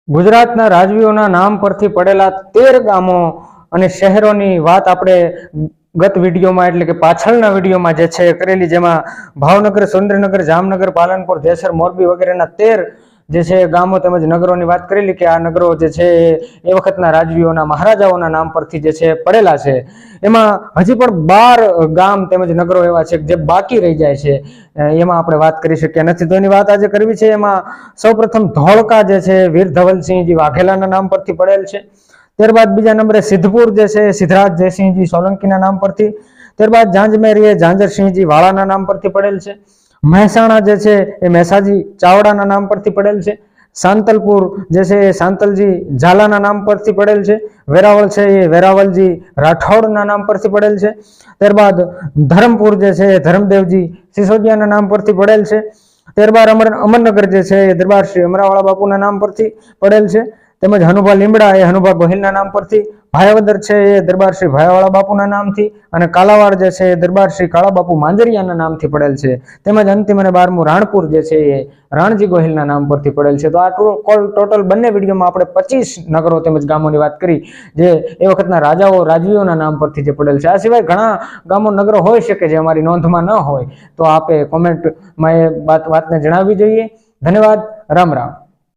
ગુજરાતના રાજવીઓના નામ પરથી પડેલા 13 ગામો અને શહેરોની વાત આપણે ગત વિડીયોમાં એટલે કે પાછળના વિડીયોમાં જે છે કરેલી, જેમાં ભાવનગર, સુરેન્દ્રનગર, જામનગર, પાલનપુર, જેસર, મોરબી વગેરેના 13 જે છે ગામો તેમજ નગરોની વાત કરેલી કે આ નગરો જે છે એ વખતના રાજવીઓના, મહારાજાઓના નામ પરથી જે છે પડેલા છે. એમાં હજી પણ 12 ગામ તેમજ નગરો એવા છે જે બાકી રહી જાય છે, એમાં આપણે વાત કરી શક્યા નથી. તો એની વાત આજે કરવી છે. એમાં સૌપ્રથમ ધોળકા જે છે વીર ધવલસિંહજી વાઘેલાના નામ પરથી પડેલ છે. ત્યારબાદ બીજા નંબરે સિદ્ધપુર જે છે સિદ્ધરાજ જયસિંહજી સોલંકીના નામ પરથી. ત્યારબાદ જાંજમેર એ ઝાંઝરસિંહજી વાળાના નામ પરથી પડેલ છે. મહેસાણા જે છે એ મહેસાજી ચાવડાના નામ પરથી પડેલ છે. સાંતલપુર જે છે એ સાંતલજી ઝાલાના નામ પરથી પડેલ છે. વેરાવળ છે એ વેરાવલજી રાઠોડના નામ પરથી પડેલ છે. ત્યારબાદ ધરમપુર જે છે એ ધરમદેવજી સિસોદિયાના નામ પરથી પડેલ છે. ત્યારબાદ અમરનગર જે છે એ દરબાર શ્રી અમરાવાળા બાપુના નામ પરથી પડેલ છે. તેમજ હનુભા લીમડા એ હનુભા ગોહિલના નામ પરથી. ભાયાવદર છે એ દરબાર શ્રી ભાયાવાળા બાપુના નામથી. અને કાલાવાડ જે છે એ દરબાર શ્રી કાળા બાપુ માંજરિયાના નામથી પડેલ છે. તેમજ અંતિમ અને 12મું રાણપુર જે છે એ રાણજી ગોહિલના નામ પરથી પડેલ છે. તો આ ટોટલ બંને વિડીયોમાં આપણે 25 નગરો તેમજ ગામોની વાત કરી જે એ વખતના રાજાઓ રાજવીઓના નામ પરથી જે પડેલ છે. આ સિવાય ઘણા ગામો નગરો હોઈ શકે જે અમારી નોંધમાં ન હોય, તો આપે કોમેન્ટમાં એ વાતને જણાવવી જોઈએ. ધન્યવાદ. રામ રામ.